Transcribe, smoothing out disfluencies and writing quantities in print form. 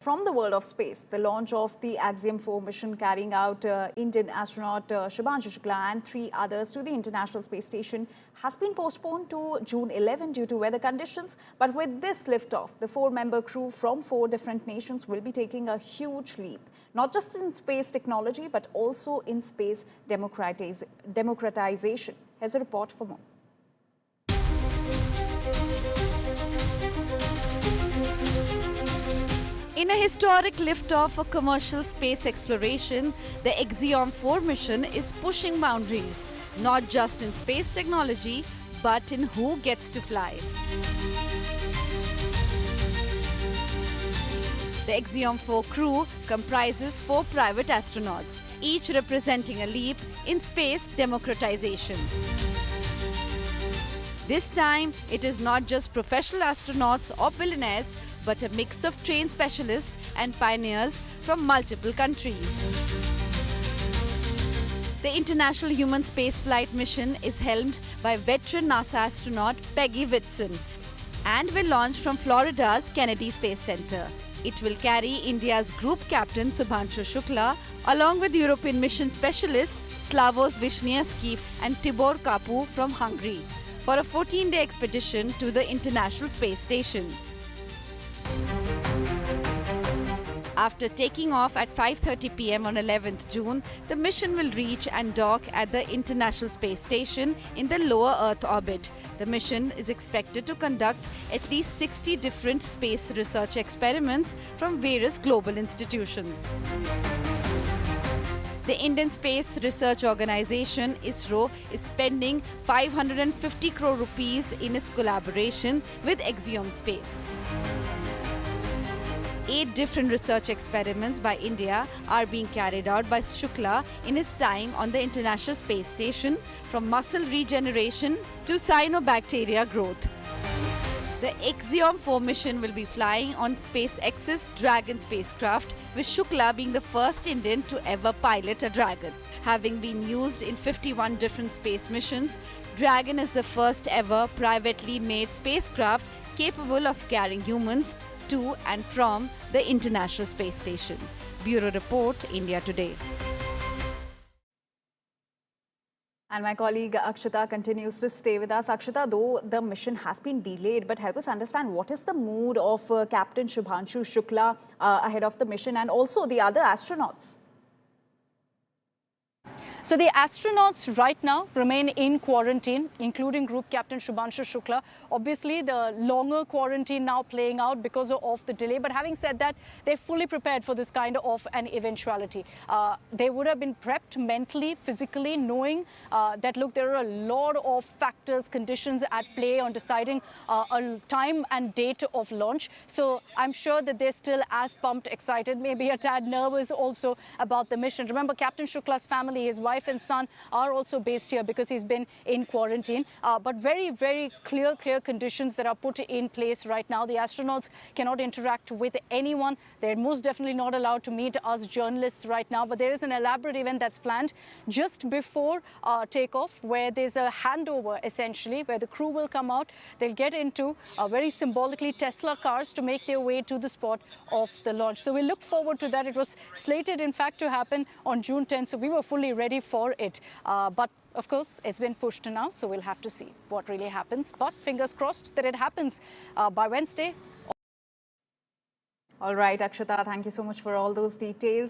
From the world of space, the launch of the Axiom 4 mission carrying out Indian astronaut Shubhanshu Shukla and 3 others to the International Space Station has been postponed to June 11 due to weather conditions. But with this liftoff, the 4-member crew from 4 different nations will be taking a huge leap, not just in space technology, but also in space democratization. Here's a report for more. In a historic liftoff for commercial space exploration, the Axiom 4 mission is pushing boundaries, not just in space technology, but in who gets to fly. The Axiom 4 crew comprises 4 private astronauts, each representing a leap in space democratization. This time, it is not just professional astronauts or billionaires, but a mix of trained specialists and pioneers from multiple countries. The International Human Spaceflight mission is helmed by veteran NASA astronaut Peggy Whitson and will launch from Florida's Kennedy Space Center. It will carry India's group captain Shubhanshu Shukla along with European mission specialists Slavoj Wisniewski and Tibor Kapu from Hungary for a 14-day expedition to the International Space Station. After taking off at 5:30 p.m. on 11th June, the mission will reach and dock at the International Space Station in the lower Earth orbit. The mission is expected to conduct at least 60 different space research experiments from various global institutions. The Indian Space Research Organization, ISRO, is spending 550 crore rupees in its collaboration with Axiom Space. 8 different research experiments by India are being carried out by Shukla in his time on the International Space Station, from muscle regeneration to cyanobacteria growth. The Axiom 4 mission will be flying on SpaceX's Dragon spacecraft, with Shukla being the first Indian to ever pilot a Dragon. Having been used in 51 different space missions, Dragon is the first ever privately made spacecraft capable of carrying humans to and from the International Space Station. Bureau Report, India Today. And my colleague Akshita continues to stay with us. Akshita, though the mission has been delayed, but help us understand what is the mood of Captain Shubhanshu Shukla ahead of the mission and also the other astronauts? So the astronauts right now remain in quarantine, including Group Captain Shubhanshu Shukla. Obviously, the longer quarantine now playing out because of the delay. But having said that, they're fully prepared for this kind of an eventuality. They would have been prepped mentally, physically, knowing that, look, there are a lot of factors, conditions at play on deciding a time and date of launch. So I'm sure that they're still as pumped, excited, maybe a tad nervous also about the mission. Remember, Captain Shukla's family, his wife and son, are also based here because he's been in quarantine. But very, very clear conditions that are put in place right now. The astronauts cannot interact with anyone. They're most definitely not allowed to meet us journalists right now. But there is an elaborate event that's planned just before takeoff, where there's a handover, essentially, where the crew will come out. They'll get into very symbolically Tesla cars to make their way to the spot of the launch. So we look forward to that. It was slated, in fact, to happen on June 10th. So we were fully ready for it. But of course, it's been pushed to now, so we'll have to see what really happens. But fingers crossed that it happens by Wednesday. All right, Akshita, thank you so much for all those details.